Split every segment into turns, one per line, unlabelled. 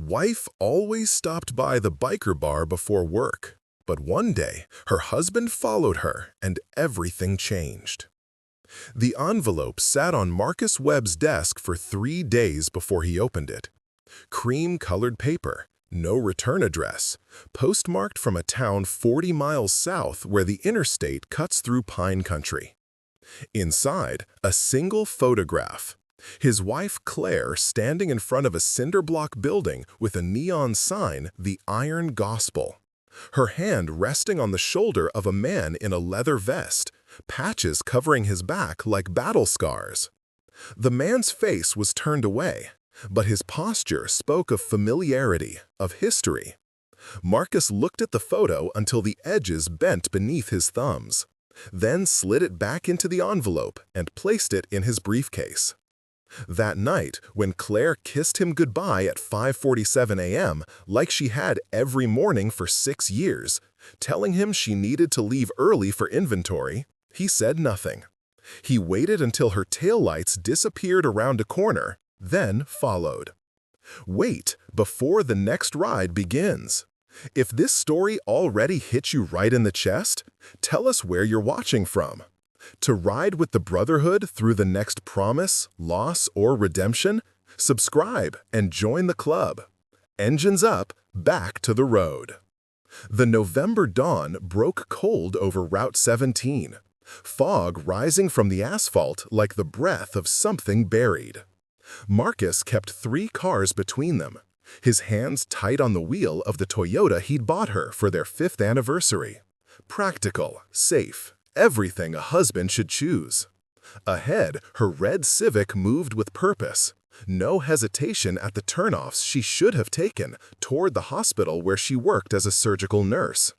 Wife always stopped by the biker bar before work, but one day her husband followed her and everything changed. The envelope sat on Marcus Webb's desk for 3 days before he opened it. Cream-colored paper, no return address, postmarked from a town 40 miles south where the interstate cuts through pine country. Inside, a single photograph. His wife Claire standing in front of a cinder-block building with a neon sign, The Iron Gospel. Her hand resting on the shoulder of a man in a leather vest, patches covering his back like battle scars. The man's face was turned away, but his posture spoke of familiarity, of history. Marcus looked at the photo until the edges bent beneath his thumbs, then slid it back into the envelope and placed it in his briefcase. That night, when Claire kissed him goodbye at 5:47 a.m., like she had every morning for 6 years, telling him she needed to leave early for inventory, he said nothing. He waited until her taillights disappeared around a corner, then followed. Wait before the next ride begins. If this story already hit you right in the chest, tell us where you're watching from. To ride with the Brotherhood through the next promise, loss, or redemption, subscribe and join the club. Engines up, back to the road. The November dawn broke cold over Route 17, fog rising from the asphalt like the breath of something buried. Marcus kept 3 cars between them, his hands tight on the wheel of the Toyota he'd bought her for their 5th anniversary. Practical, safe, everything a husband should choose. Ahead, her red Civic moved with purpose. No hesitation at the turnoffs she should have taken toward the hospital where she worked as a surgical nurse.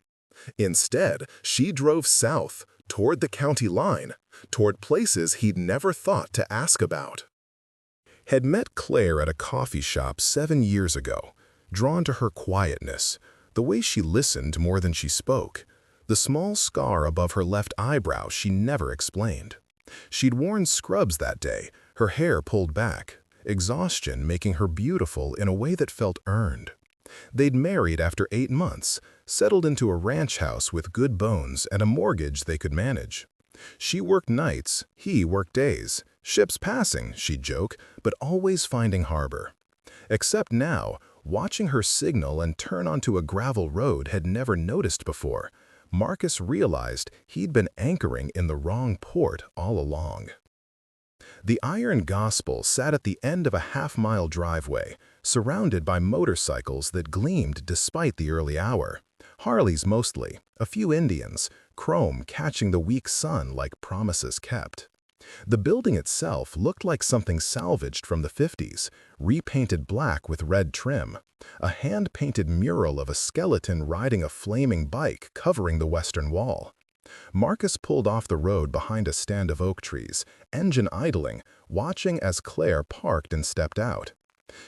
Instead, she drove south, toward the county line, toward places he'd never thought to ask about. Had met Claire at a coffee shop 7 years ago, drawn to her quietness, the way she listened more than she spoke, the small scar above her left eyebrow she never explained. She'd worn scrubs that day, her hair pulled back, exhaustion making her beautiful in a way that felt earned. They'd married after 8 months, settled into a ranch house with good bones and a mortgage they could manage. She worked nights, he worked days, ships passing, she'd joke, but always finding harbor. Except now, watching her signal and turn onto a gravel road had never noticed before, Marcus realized he'd been anchoring in the wrong port all along. The Iron Gospel sat at the end of a half-mile driveway, surrounded by motorcycles that gleamed despite the early hour. Harleys mostly, a few Indians, chrome catching the weak sun like promises kept. The building itself looked like something salvaged from the 50s, repainted black with red trim, a hand-painted mural of a skeleton riding a flaming bike covering the western wall. Marcus pulled off the road behind a stand of oak trees, engine idling, watching as Claire parked and stepped out.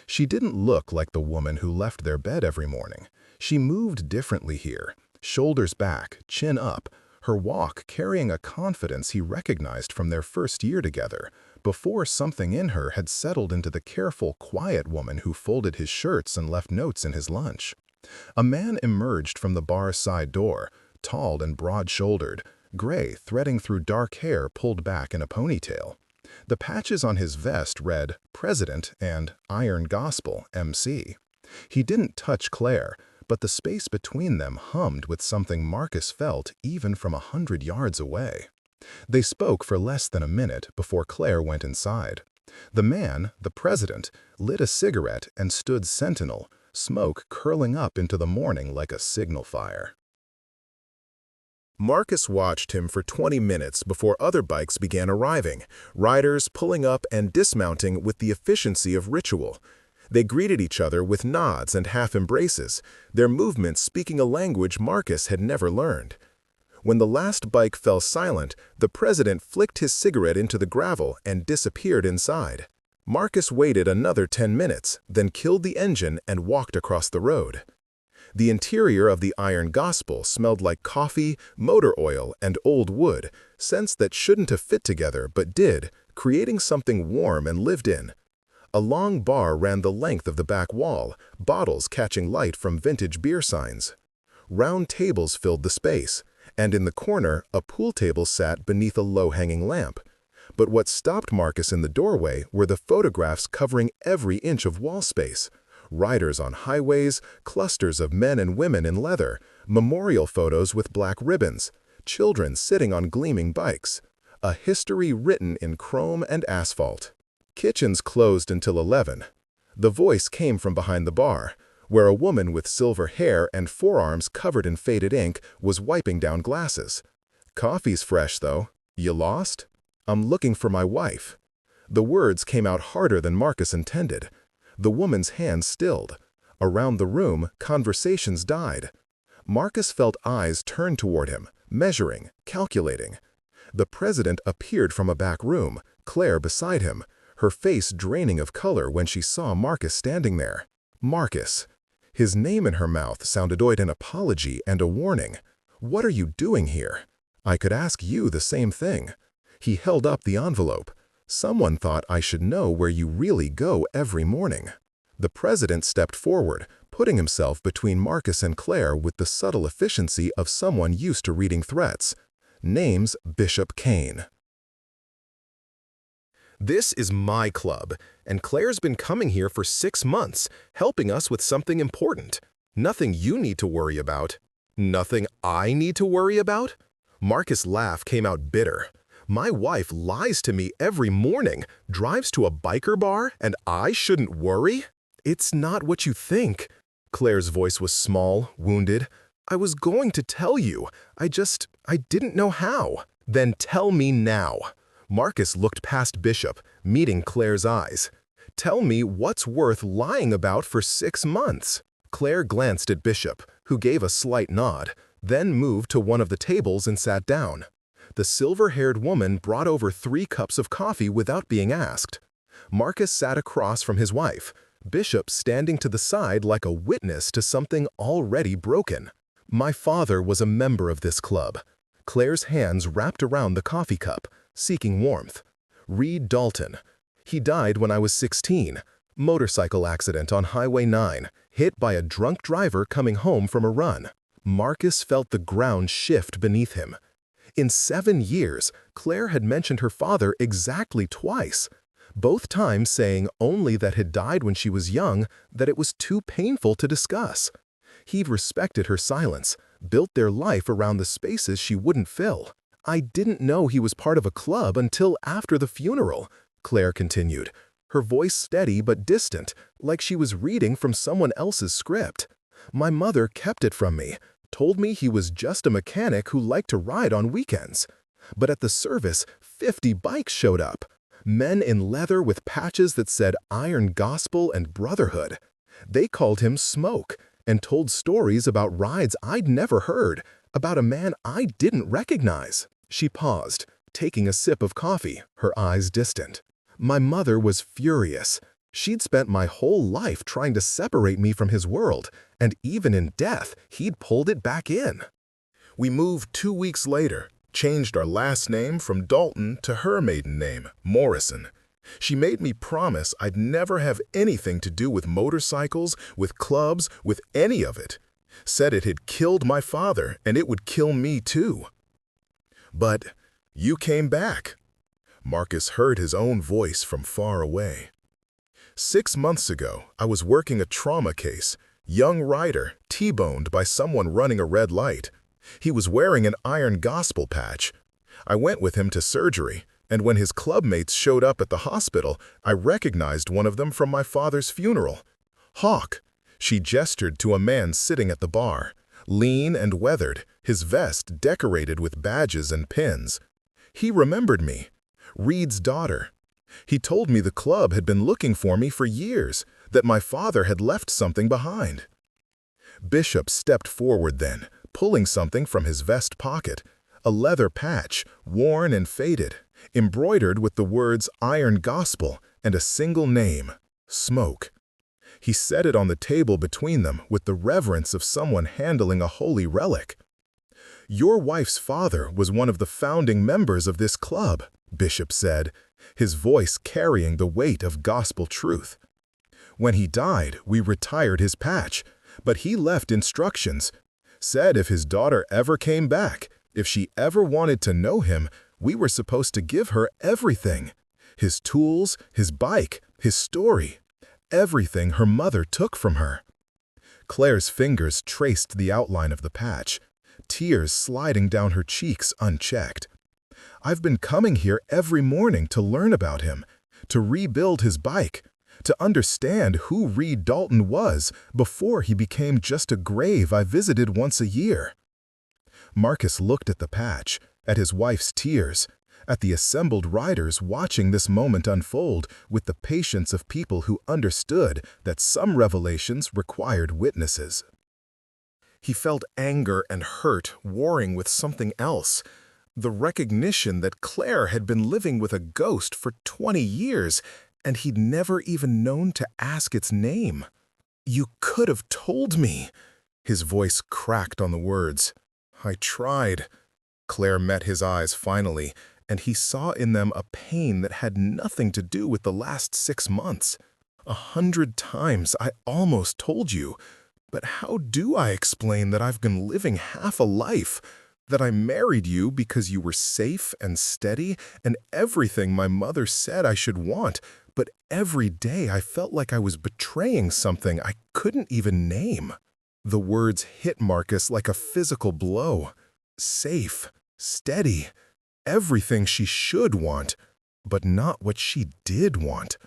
She didn't look like the woman who left their bed every morning. She moved differently here, shoulders back, chin up, her walk carrying a confidence he recognized from their first year together, before something in her had settled into the careful, quiet woman who folded his shirts and left notes in his lunch. A man emerged from the bar's side door, tall and broad-shouldered, gray threading through dark hair pulled back in a ponytail. The patches on his vest read President and Iron Gospel, MC. He didn't touch Claire, but the space between them hummed with something Marcus felt even from 100 yards away. They spoke for less than a minute before Claire went inside. The man, the president, lit a cigarette and stood sentinel, smoke curling up into the morning like a signal fire. Marcus watched him for 20 minutes before other bikes began arriving, riders pulling up and dismounting with the efficiency of ritual. They greeted each other with nods and half-embraces, their movements speaking a language Marcus had never learned. When the last bike fell silent, the president flicked his cigarette into the gravel and disappeared inside. Marcus waited another 10 minutes, then killed the engine and walked across the road. The interior of the Iron Gospel smelled like coffee, motor oil, and old wood, scents that shouldn't have fit together but did, creating something warm and lived in. A long bar ran the length of the back wall, bottles catching light from vintage beer signs. Round tables filled the space, and in the corner, a pool table sat beneath a low-hanging lamp. But what stopped Marcus in the doorway were the photographs covering every inch of wall space. Riders on highways, clusters of men and women in leather, memorial photos with black ribbons, children sitting on gleaming bikes. A history written in chrome and asphalt. Kitchens closed until 11. The voice came from behind the bar, where a woman with silver hair and forearms covered in faded ink was wiping down glasses. "Coffee's fresh, though. You lost? I'm looking for my wife." The words came out harder than Marcus intended. The woman's hand stilled. Around the room, conversations died. Marcus felt eyes turn toward him, measuring, calculating. The president appeared from a back room, Claire beside him, her face draining of color when she saw Marcus standing there. Marcus. His name in her mouth sounded like an apology and a warning. "What are you doing here? I could ask you the same thing." He held up the envelope. "Someone thought I should know where you really go every morning." The president stepped forward, putting himself between Marcus and Claire with the subtle efficiency of someone used to reading threats. "Name's Bishop Kane. This is my club, and Claire's been coming here for 6 months, helping us with something important. Nothing you need to worry about." "Nothing I need to worry about?" Marcus' laugh came out bitter. "My wife lies to me every morning, drives to a biker bar, and I shouldn't worry?" "It's not what you think." Claire's voice was small, wounded. "I was going to tell you. I didn't know how." "Then tell me now." Marcus looked past Bishop, meeting Claire's eyes. "Tell me what's worth lying about for 6 months." Claire glanced at Bishop, who gave a slight nod, then moved to one of the tables and sat down. The silver-haired woman brought over 3 cups of coffee without being asked. Marcus sat across from his wife, Bishop standing to the side like a witness to something already broken. "My father was a member of this club." Claire's hands wrapped around the coffee cup, seeking warmth. "Reed Dalton. He died when I was 16. Motorcycle accident on Highway 9, hit by a drunk driver coming home from a run." Marcus felt the ground shift beneath him. In 7 years, Claire had mentioned her father exactly twice, both times saying only that he'd died when she was young, that it was too painful to discuss. He'd respected her silence, built their life around the spaces she wouldn't fill. "I didn't know he was part of a club until after the funeral," Claire continued, her voice steady but distant, like she was reading from someone else's script. "My mother kept it from me, told me he was just a mechanic who liked to ride on weekends. But at the service, 50 bikes showed up. Men in leather with patches that said Iron Gospel and Brotherhood. They called him Smoke and told stories about rides I'd never heard, about a man I didn't recognize." She paused, taking a sip of coffee, her eyes distant. "My mother was furious. She'd spent my whole life trying to separate me from his world, and even in death, he'd pulled it back in." "We moved 2 weeks later, changed our last name from Dalton to her maiden name, Morrison. She made me promise I'd never have anything to do with motorcycles, with clubs, with any of it. Said it had killed my father, and it would kill me too. But you came back." Marcus heard his own voice from far away. 6 months ago, I was working a trauma case. Young rider, T-boned by someone running a red light. He was wearing an Iron Gospel patch. I went with him to surgery, and when his clubmates showed up at the hospital, I recognized one of them from my father's funeral. "Hawk." She gestured to a man sitting at the bar, lean and weathered, his vest decorated with badges and pins. He remembered me. Reed's daughter. He told me the club had been looking for me for years, that my father had left something behind. Bishop stepped forward then, pulling something from his vest pocket, a leather patch, worn and faded, embroidered with the words Iron Gospel and a single name, Smoke. He set it on the table between them with the reverence of someone handling a holy relic. "Your wife's father was one of the founding members of this club," Bishop said, his voice carrying the weight of gospel truth. "When he died, we retired his patch, but he left instructions. Said if his daughter ever came back, if she ever wanted to know him, we were supposed to give her everything. His tools, his bike, his story, everything her mother took from her." Claire's fingers traced the outline of the patch, tears sliding down her cheeks unchecked. "I've been coming here every morning to learn about him, to rebuild his bike, to understand who Reed Dalton was before he became just a grave I visited once a year." Marcus looked at the patch, at his wife's tears, at the assembled riders watching this moment unfold with the patience of people who understood that some revelations required witnesses. He felt anger and hurt warring with something else, the recognition that Claire had been living with a ghost for 20 years, and he'd never even known to ask its name. "You could have told me." His voice cracked on the words. "I tried." Claire met his eyes finally, and he saw in them a pain that had nothing to do with the last 6 months. "100 times I almost told you, but how do I explain that I've been living half a life? That I married you because you were safe and steady and everything my mother said I should want, but every day I felt like I was betraying something I couldn't even name." The words hit Marcus like a physical blow. Safe, steady, everything she should want, but not what she did want.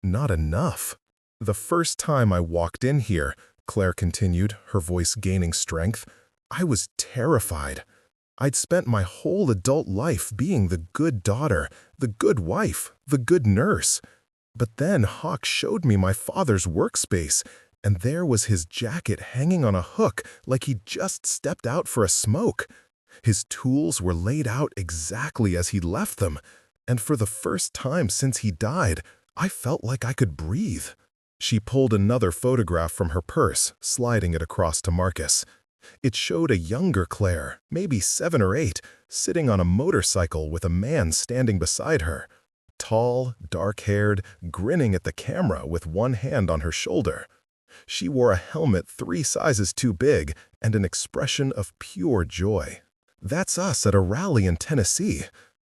Not enough. "The first time I walked in here," Claire continued, her voice gaining strength, "I was terrified. I'd spent my whole adult life being the good daughter, the good wife, the good nurse. But then Hawk showed me my father's workspace, and there was his jacket hanging on a hook like he'd just stepped out for a smoke. His tools were laid out exactly as he'd left them, and for the first time since he died, I felt like I could breathe." She pulled another photograph from her purse, sliding it across to Marcus. It showed a younger Claire, maybe 7 or 8, sitting on a motorcycle with a man standing beside her. Tall, dark-haired, grinning at the camera with one hand on her shoulder. She wore a helmet 3 sizes too big and an expression of pure joy. "That's us at a rally in Tennessee.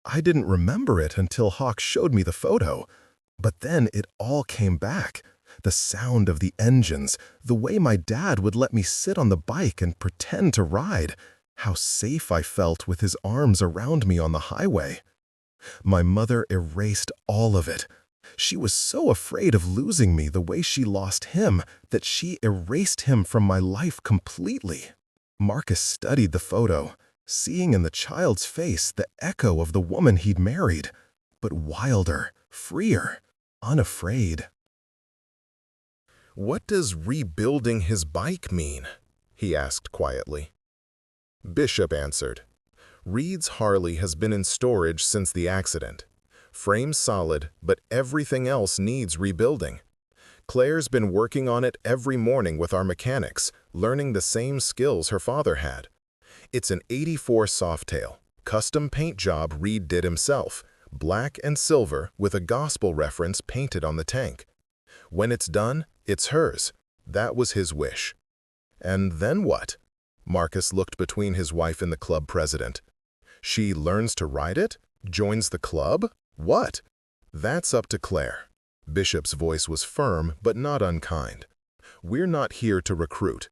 I didn't remember it until Hawk showed me the photo. But then it all came back. The sound of the engines, the way my dad would let me sit on the bike and pretend to ride, how safe I felt with his arms around me on the highway. My mother erased all of it. She was so afraid of losing me the way she lost him that she erased him from my life completely." Marcus studied the photo, seeing in the child's face the echo of the woman he'd married, but wilder, freer, unafraid. "What does rebuilding his bike mean?" he asked quietly. Bishop answered, "Reed's Harley has been in storage since the accident. Frame solid, but everything else needs rebuilding. Claire's been working on it every morning with our mechanics, learning the same skills her father had. It's an '84 Softail, custom paint job Reed did himself, black and silver with a gospel reference painted on the tank. When it's done, it's hers. That was his wish." "And then what?" Marcus looked between his wife and the club president. "She learns to ride it? Joins the club? What?" "That's up to Claire." Bishop's voice was firm but not unkind. "We're not here to recruit.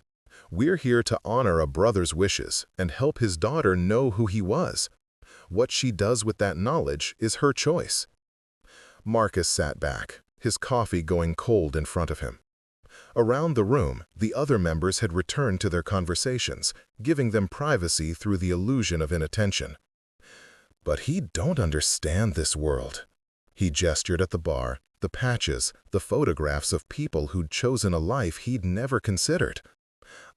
We're here to honor a brother's wishes and help his daughter know who he was. What she does with that knowledge is her choice." Marcus sat back, his coffee going cold in front of him. Around the room, the other members had returned to their conversations, giving them privacy through the illusion of inattention. "But he don't understand this world." He gestured at the bar, the patches, the photographs of people who'd chosen a life he'd never considered.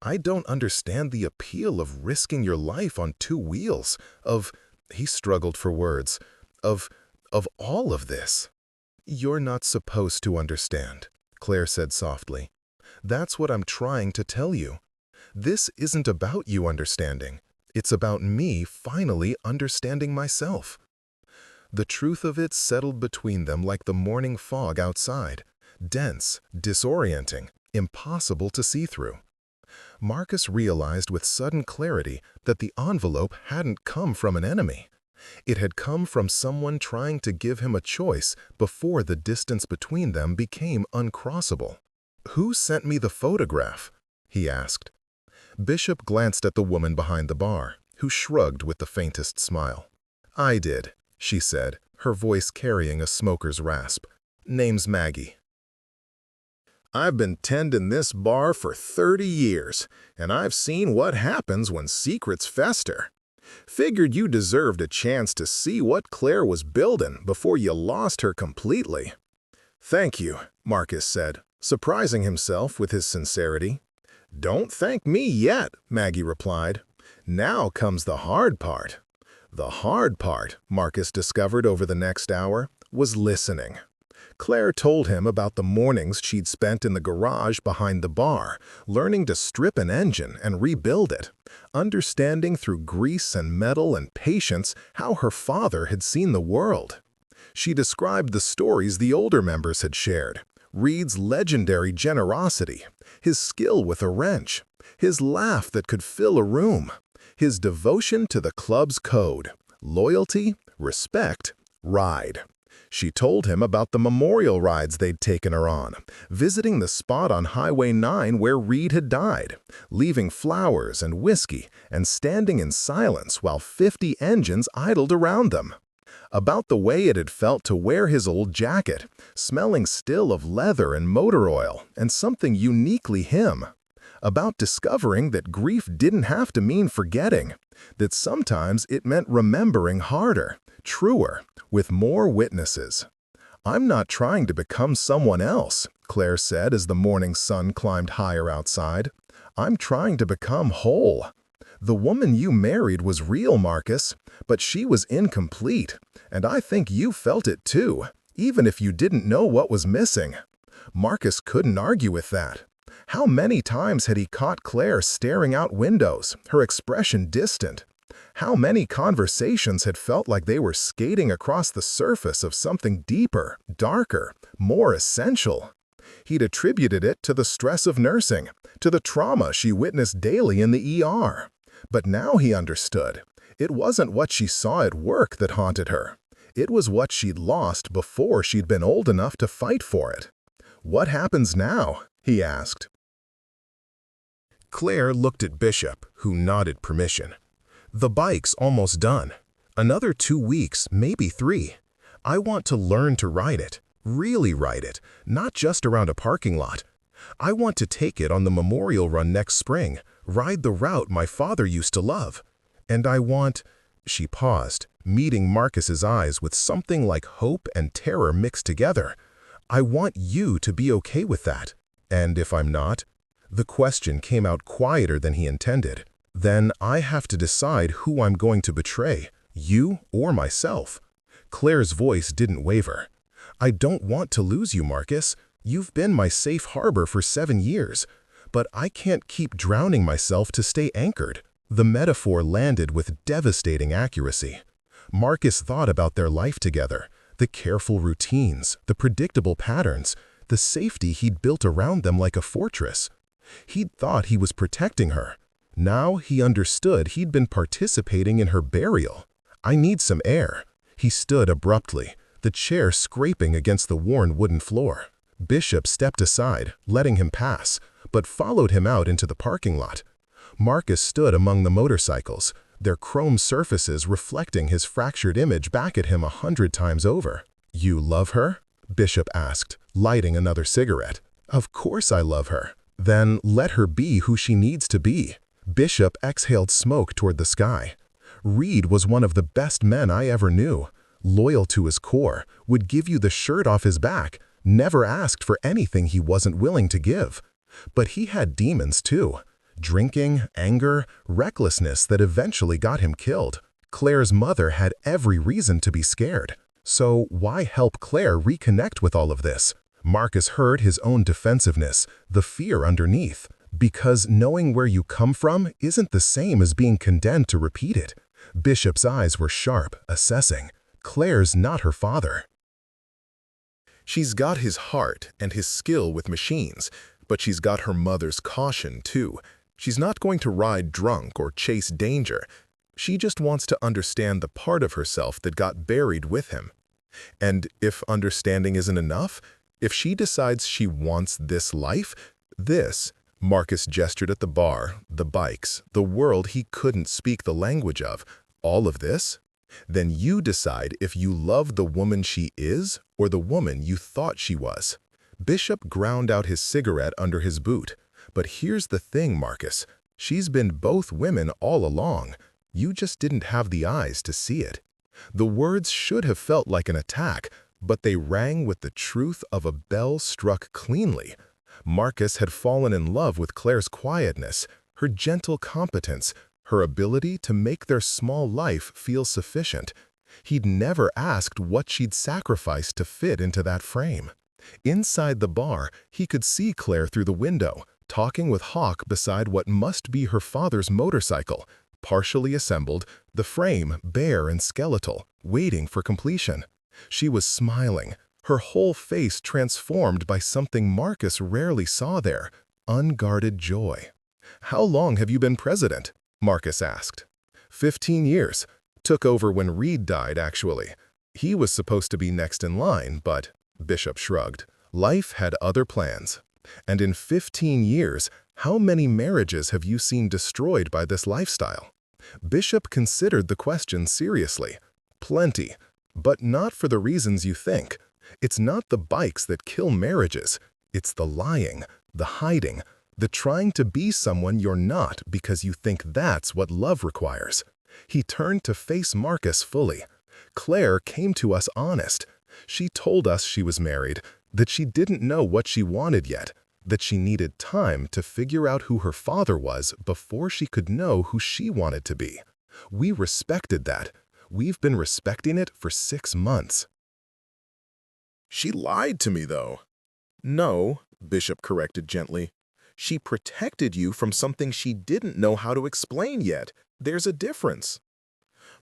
"I don't understand the appeal of risking your life on 2 wheels, he struggled for words, of all of this." "You're not supposed to understand," Claire said softly. "That's what I'm trying to tell you. This isn't about you understanding. It's about me finally understanding myself. The truth of it settled between them like the morning fog outside, dense, disorienting, impossible to see through. Marcus realized with sudden clarity that the envelope hadn't come from an enemy. It had come from someone trying to give him a choice before the distance between them became uncrossable. "Who sent me the photograph?" he asked. Bishop glanced at the woman behind the bar, who shrugged with the faintest smile. "I did," she said, her voice carrying a smoker's rasp. "Name's Maggie." "I've been tending this bar for 30 years, and I've seen what happens when secrets fester. Figured you deserved a chance to see what Claire was building before you lost her completely." "Thank you," Marcus said, surprising himself with his sincerity. "Don't thank me yet," Maggie replied. "Now comes the hard part." The hard part, Marcus discovered over the next hour, was listening. Claire told him about the mornings she'd spent in the garage behind the bar, learning to strip an engine and rebuild it, understanding through grease and metal and patience how her father had seen the world. She described the stories the older members had shared, Reed's legendary generosity, his skill with a wrench, his laugh that could fill a room, his devotion to the club's code, loyalty, respect, ride. She told him about the memorial rides they'd taken her on, visiting the spot on Highway 9 where Reed had died, leaving flowers and whiskey, and standing in silence while 50 engines idled around them. About the way it had felt to wear his old jacket, smelling still of leather and motor oil, and something uniquely him. About discovering that grief didn't have to mean forgetting, that sometimes it meant remembering harder, truer, with more witnesses. "I'm not trying to become someone else," Claire said as the morning sun climbed higher outside. "I'm trying to become whole. The woman you married was real, Marcus, but she was incomplete, and I think you felt it too, even if you didn't know what was missing." Marcus couldn't argue with that. How many times had he caught Claire staring out windows, her expression distant? How many conversations had felt like they were skating across the surface of something deeper, darker, more essential? He'd attributed it to the stress of nursing, to the trauma she witnessed daily in the ER. But now he understood. It wasn't what she saw at work that haunted her. It was what she'd lost before she'd been old enough to fight for it. "What happens now?" he asked. Claire looked at Bishop, who nodded permission. "The bike's almost done. Another 2 weeks, maybe 3. I want to learn to ride it, really ride it, not just around a parking lot. I want to take it on the memorial run next spring, ride the route my father used to love. And I want—" She paused, meeting Marcus's eyes with something like hope and terror mixed together. "I want you to be okay with that. And if I'm not?" The question came out quieter than he intended. "Then I have to decide who I'm going to betray, you or myself." Claire's voice didn't waver. "I don't want to lose you, Marcus. You've been my safe harbor for 7 years. But I can't keep drowning myself to stay anchored." The metaphor landed with devastating accuracy. Marcus thought about their life together, the careful routines, the predictable patterns, the safety he'd built around them like a fortress. He'd thought he was protecting her. Now he understood he'd been participating in her burial. "I need some air." He stood abruptly, the chair scraping against the worn wooden floor. Bishop stepped aside, letting him pass, but followed him out into the parking lot. Marcus stood among the motorcycles, their chrome surfaces reflecting his fractured image back at him 100 times over. "You love her?" Bishop asked, lighting another cigarette. "Of course I love her." "Then let her be who she needs to be." Bishop exhaled smoke toward the sky. "Reed was one of the best men I ever knew. Loyal to his core, would give you the shirt off his back, never asked for anything he wasn't willing to give. But he had demons too. Drinking, anger, recklessness that eventually got him killed. Claire's mother had every reason to be scared. So why help Claire reconnect with all of this?" Marcus heard his own defensiveness, the fear underneath. Because knowing where you come from isn't the same as being condemned to repeat it. Bishop's eyes were sharp, assessing. Claire's not her father. She's got his heart and his skill with machines, but she's got her mother's caution, too. She's not going to ride drunk or chase danger. She just wants to understand the part of herself that got buried with him. And if understanding isn't enough, if she decides she wants this life, this, Marcus gestured at the bar, the bikes, the world he couldn't speak the language of, all of this, then you decide if you love the woman she is or the woman you thought she was. Bishop ground out his cigarette under his boot. But here's the thing, Marcus. She's been both women all along. You just didn't have the eyes to see it. The words should have felt like an attack, but they rang with the truth of a bell struck cleanly. Marcus had fallen in love with Claire's quietness, her gentle competence, her ability to make their small life feel sufficient. He'd never asked what she'd sacrificed to fit into that frame. Inside the bar, he could see Claire through the window, talking with Hawk beside what must be her father's motorcycle, partially assembled, the frame bare and skeletal, waiting for completion. She was smiling, her whole face transformed by something Marcus rarely saw there, unguarded joy. "How long have you been president?" Marcus asked. 15 years. Took over when Reed died, actually. He was supposed to be next in line, but, Bishop shrugged, life had other plans. And in 15 years, how many marriages have you seen destroyed by this lifestyle? Bishop considered the question seriously. Plenty, but not for the reasons you think. It's not the bikes that kill marriages. It's the lying, the hiding, the trying to be someone you're not because you think that's what love requires. He turned to face Marcus fully. Claire came to us honest. She told us she was married, that she didn't know what she wanted yet, that she needed time to figure out who her father was before she could know who she wanted to be. We respected that. We've been respecting it for 6 months. She lied to me, though. No, Bishop corrected gently. She protected you from something she didn't know how to explain yet. There's a difference.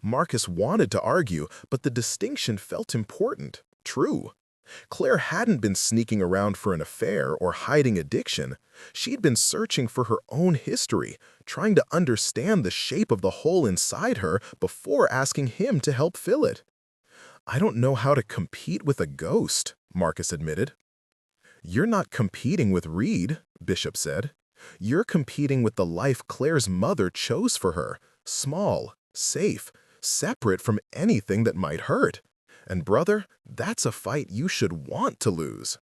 Marcus wanted to argue, but the distinction felt important, true. Claire hadn't been sneaking around for an affair or hiding addiction. She'd been searching for her own history, trying to understand the shape of the hole inside her before asking him to help fill it. "I don't know how to compete with a ghost," Marcus admitted. "You're not competing with Reed," Bishop said. "You're competing with the life Claire's mother chose for her, small, safe, separate from anything that might hurt. And brother, that's a fight you should want to lose."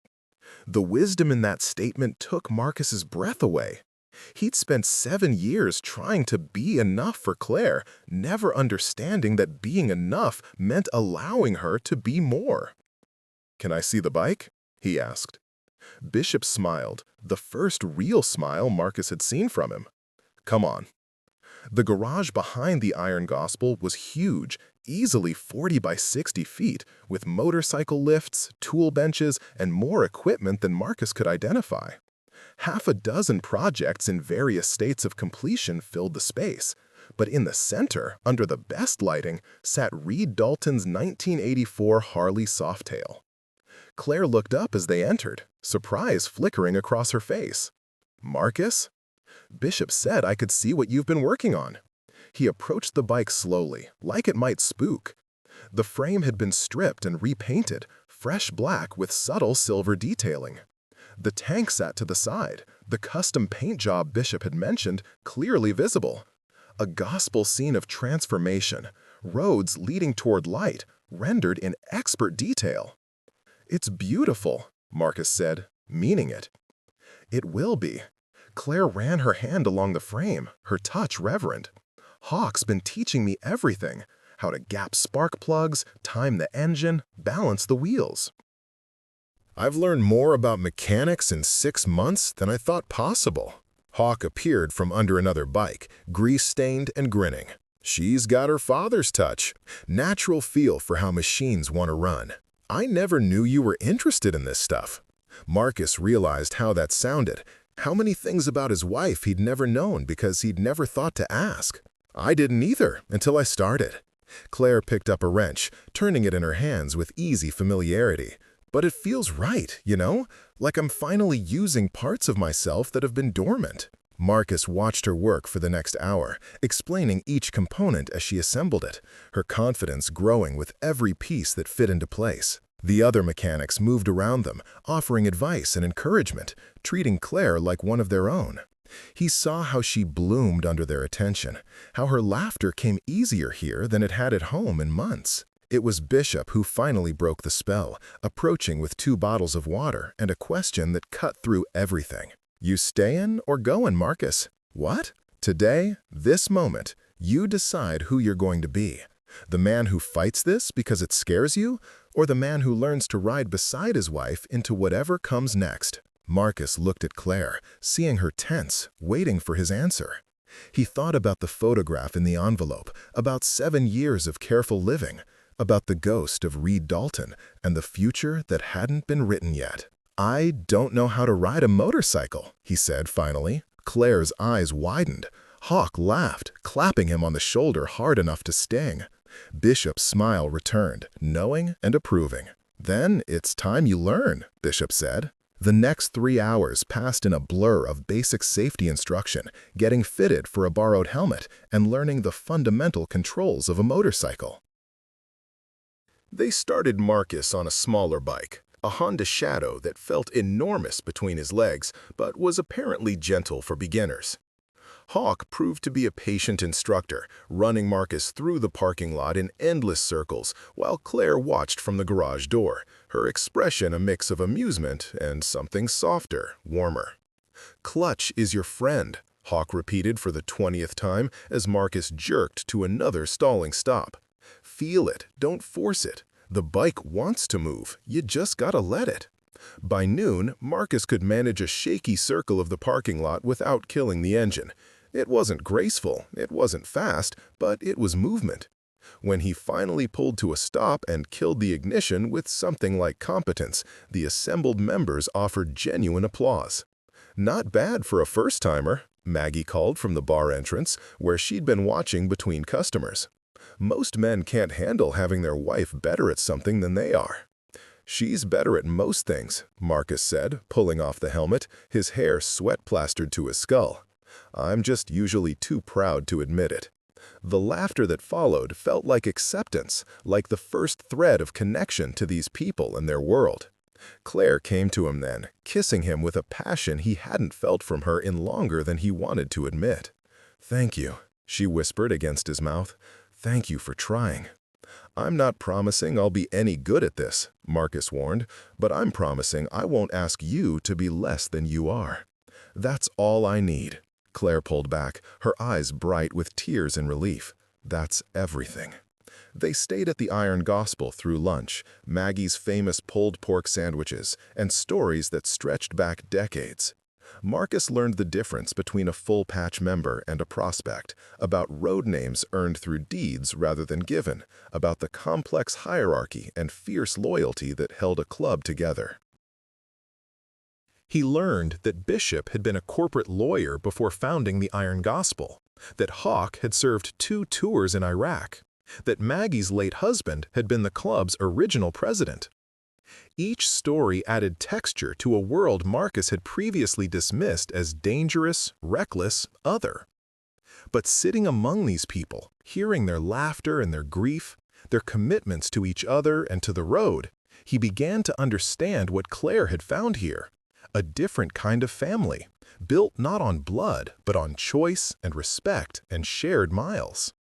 The wisdom in that statement took Marcus's breath away. He'd spent 7 years trying to be enough for Claire, never understanding that being enough meant allowing her to be more. "Can I see the bike?" he asked. Bishop smiled, the first real smile Marcus had seen from him. "Come on." The garage behind the Iron Gospel was huge, easily 40 by 60 feet, with motorcycle lifts, tool benches, and more equipment than Marcus could identify. Half a dozen projects in various states of completion filled the space, but in the center, under the best lighting, sat Reed Dalton's 1984 Harley Softail. Claire looked up as they entered, surprise flickering across her face. "Marcus?" "Bishop said I could see what you've been working on." He approached the bike slowly, like it might spook. The frame had been stripped and repainted, fresh black with subtle silver detailing. The tank sat to the side, the custom paint job Bishop had mentioned clearly visible. A gospel scene of transformation, roads leading toward light, rendered in expert detail. "It's beautiful," Marcus said, meaning it. "It will be." Claire ran her hand along the frame, her touch reverent. "Hawk's been teaching me everything, how to gap spark plugs, time the engine, balance the wheels." "I've learned more about mechanics in 6 months than I thought possible." Hawk appeared from under another bike, grease-stained and grinning. "She's got her father's touch, natural feel for how machines want to run. I never knew you were interested in this stuff." Marcus realized how that sounded, How many things about his wife he'd never known because he'd never thought to ask. I didn't either until I started. Claire picked up a wrench, turning it in her hands with easy familiarity. But it feels right, you know? Like I'm finally using parts of myself that have been dormant. Marcus watched her work for the next hour, explaining each component as she assembled it, her confidence growing with every piece that fit into place. The other mechanics moved around them, offering advice and encouragement, treating Claire like one of their own. He saw how she bloomed under their attention, how her laughter came easier here than it had at home in months. It was Bishop who finally broke the spell, approaching with 2 bottles of water and a question that cut through everything. You stayin' or goin', Marcus? What? Today, this moment, you decide who you're going to be. The man who fights this because it scares you, or the man who learns to ride beside his wife into whatever comes next? Marcus looked at Claire, seeing her tense, waiting for his answer. He thought about the photograph in the envelope, about 7 years of careful living, about the ghost of Reed Dalton, and the future that hadn't been written yet. I don't know how to ride a motorcycle, he said finally. Claire's eyes widened. Hawk laughed, clapping him on the shoulder hard enough to sting. Bishop's smile returned, knowing and approving. Then it's time you learn, Bishop said. The next 3 hours passed in a blur of basic safety instruction, getting fitted for a borrowed helmet, and learning the fundamental controls of a motorcycle. They started Marcus on a smaller bike, a Honda Shadow that felt enormous between his legs, but was apparently gentle for beginners. Hawk proved to be a patient instructor, running Marcus through the parking lot in endless circles, while Claire watched from the garage door, her expression a mix of amusement and something softer, warmer. Clutch is your friend, Hawk repeated for the 20th time as Marcus jerked to another stalling stop. Feel it, don't force it. The bike wants to move, you just gotta let it. By noon, Marcus could manage a shaky circle of the parking lot without killing the engine. It wasn't graceful, it wasn't fast, but it was movement. When he finally pulled to a stop and killed the ignition with something like competence, the assembled members offered genuine applause. Not bad for a first-timer, Maggie called from the bar entrance, where she'd been watching between customers. Most men can't handle having their wife better at something than they are. She's better at most things, Marcus said, pulling off the helmet, his hair sweat-plastered to his skull. I'm just usually too proud to admit it. The laughter that followed felt like acceptance, like the first thread of connection to these people and their world. Claire came to him then, kissing him with a passion he hadn't felt from her in longer than he wanted to admit. "Thank you," she whispered against his mouth. "Thank you for trying." "I'm not promising I'll be any good at this," Marcus warned, "but I'm promising I won't ask you to be less than you are. That's all I need." Claire pulled back, her eyes bright with tears in relief. "That's everything." They stayed at the Iron Gospel through lunch, Maggie's famous pulled pork sandwiches, and stories that stretched back decades. Marcus learned the difference between a full patch member and a prospect, about road names earned through deeds rather than given, about the complex hierarchy and fierce loyalty that held a club together. He learned that Bishop had been a corporate lawyer before founding the Iron Gospel, that Hawk had served 2 tours in Iraq, that Maggie's late husband had been the club's original president. Each story added texture to a world Marcus had previously dismissed as dangerous, reckless, other. But sitting among these people, hearing their laughter and their grief, their commitments to each other and to the road, he began to understand what Claire had found here. A different kind of family, built not on blood, but on choice and respect and shared miles.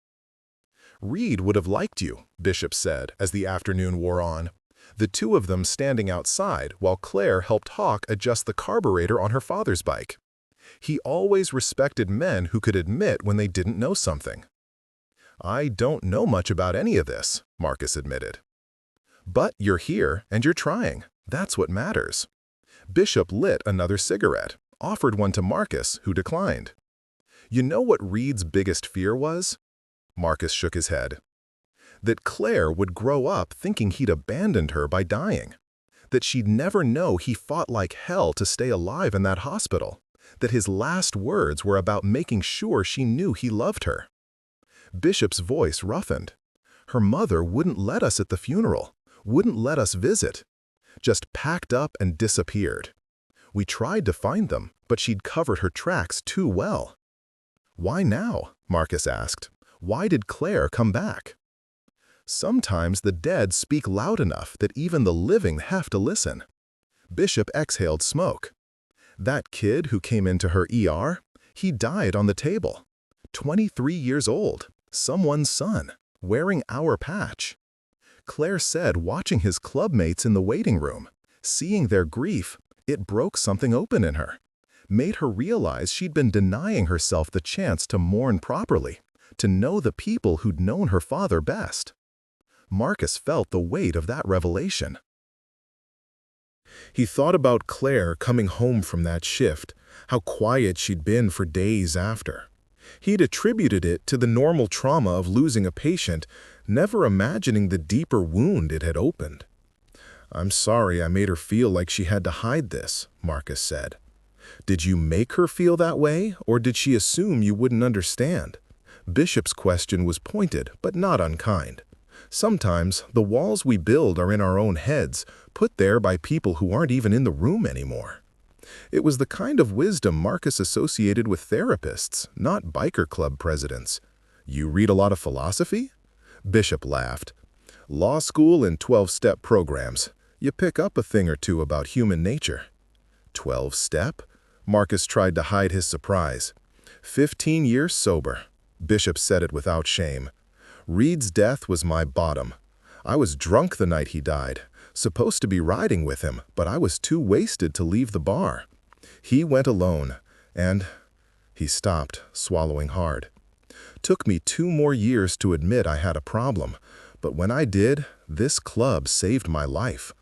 "Reed would have liked you," Bishop said as the afternoon wore on, the 2 of them standing outside while Claire helped Hawk adjust the carburetor on her father's bike. He always respected men who could admit when they didn't know something. "I don't know much about any of this," Marcus admitted. "But you're here and you're trying. That's what matters." Bishop lit another cigarette, offered one to Marcus, who declined. "You know what Reed's biggest fear was?" Marcus shook his head. "That Claire would grow up thinking he'd abandoned her by dying. That she'd never know he fought like hell to stay alive in that hospital. that his last words were about making sure she knew he loved her. Bishop's voice roughened. Her mother wouldn't let us at the funeral, wouldn't let us visit. Just packed up and disappeared. We tried to find them, but she'd covered her tracks too well. "Why now?" Marcus asked. "Why did Claire come back?" "Sometimes the dead speak loud enough that even the living have to listen." Bishop exhaled smoke. "That kid who came into her ER, he died on the table. 23 years old, someone's son, wearing our patch." Claire said watching his clubmates in the waiting room, seeing their grief, it broke something open in her, made her realize she'd been denying herself the chance to mourn properly, to know the people who'd known her father best. Marcus felt the weight of that revelation. He thought about Claire coming home from that shift, how quiet she'd been for days after. He'd attributed it to the normal trauma of losing a patient, never imagining the deeper wound it had opened. "I'm sorry I made her feel like she had to hide this," Marcus said. "Did you make her feel that way, or did she assume you wouldn't understand?" Bishop's question was pointed, but not unkind. Sometimes the walls we build are in our own heads, put there by people who aren't even in the room anymore. It was the kind of wisdom Marcus associated with therapists, not biker club presidents. "You read a lot of philosophy?" Bishop laughed. "Law school and 12-step programs. You pick up a thing or two about human nature." 12-step? Marcus tried to hide his surprise. 15 years sober. Bishop said it without shame. "Reed's death was my bottom. I was drunk the night he died, supposed to be riding with him, but I was too wasted to leave the bar. He went alone, and—" He stopped, swallowing hard. "Took me 2 more years to admit I had a problem, but when I did, this club saved my life.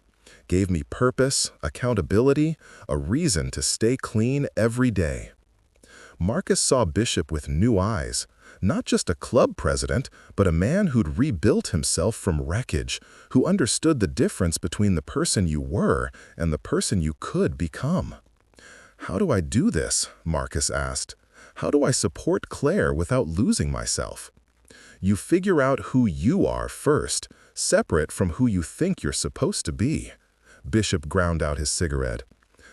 Gave me purpose, accountability, a reason to stay clean every day." Marcus saw Bishop with new eyes. Not just a club president, but a man who'd rebuilt himself from wreckage, who understood the difference between the person you were and the person you could become. "How do I do this?" Marcus asked. "How do I support Claire without losing myself?" "You figure out who you are first, separate from who you think you're supposed to be." Bishop ground out his cigarette.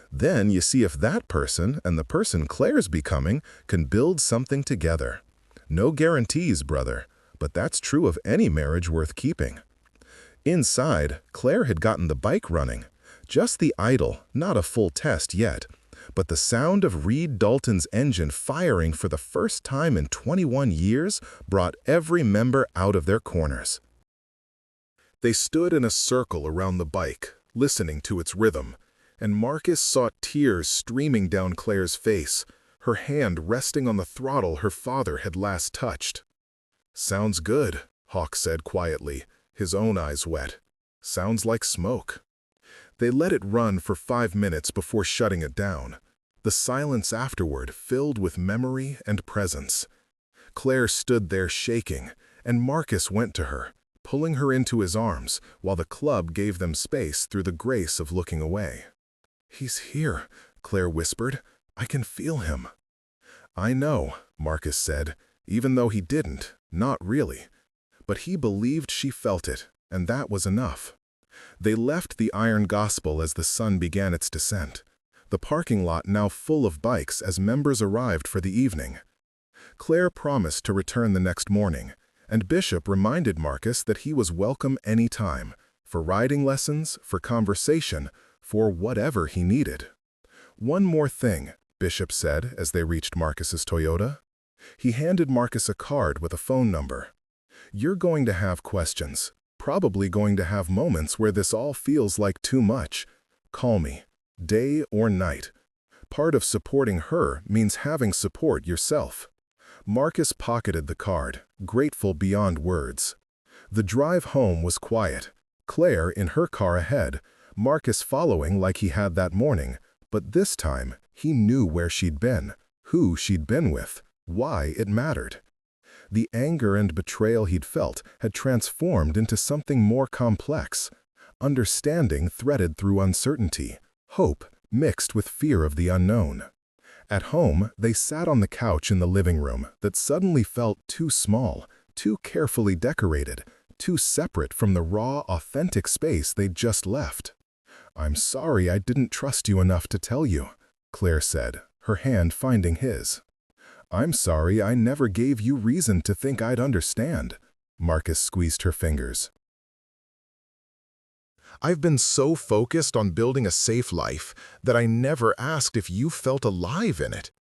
"Then you see if that person and the person Claire's becoming can build something together. No guarantees, brother, but that's true of any marriage worth keeping." Inside, Claire had gotten the bike running. Just the idle, not a full test yet, but the sound of Reed Dalton's engine firing for the first time in 21 years brought every member out of their corners. They stood in a circle around the bike, listening to its rhythm, and Marcus saw tears streaming down Claire's face, her hand resting on the throttle her father had last touched. "Sounds good," Hawk said quietly, his own eyes wet. "Sounds like smoke." They let it run for 5 minutes before shutting it down. The silence afterward filled with memory and presence. Claire stood there shaking, and Marcus went to her, pulling her into his arms, while the club gave them space through the grace of looking away. "He's here," Claire whispered. "I can feel him." "I know," Marcus said, even though he didn't, not really. But he believed she felt it, and that was enough. They left the Iron Gospel as the sun began its descent, the parking lot now full of bikes as members arrived for the evening. Claire promised to return the next morning, and Bishop reminded Marcus that he was welcome any time, for riding lessons, for conversation, for whatever he needed. "One more thing," Bishop said as they reached Marcus's Toyota. He handed Marcus a card with a phone number. "You're going to have questions, probably going to have moments where this all feels like too much. Call me, day or night. Part of supporting her means having support yourself." Marcus pocketed the card, grateful beyond words. The drive home was quiet. Claire in her car ahead, Marcus following like he had that morning, but this time he knew where she'd been, who she'd been with, why it mattered. The anger and betrayal he'd felt had transformed into something more complex. Understanding threaded through uncertainty, hope mixed with fear of the unknown. At home, they sat on the couch in the living room that suddenly felt too small, too carefully decorated, too separate from the raw, authentic space they'd just left. "I'm sorry I didn't trust you enough to tell you," Claire said, her hand finding his. "I'm sorry I never gave you reason to think I'd understand." Marcus squeezed her fingers. "I've been so focused on building a safe life that I never asked if you felt alive in it."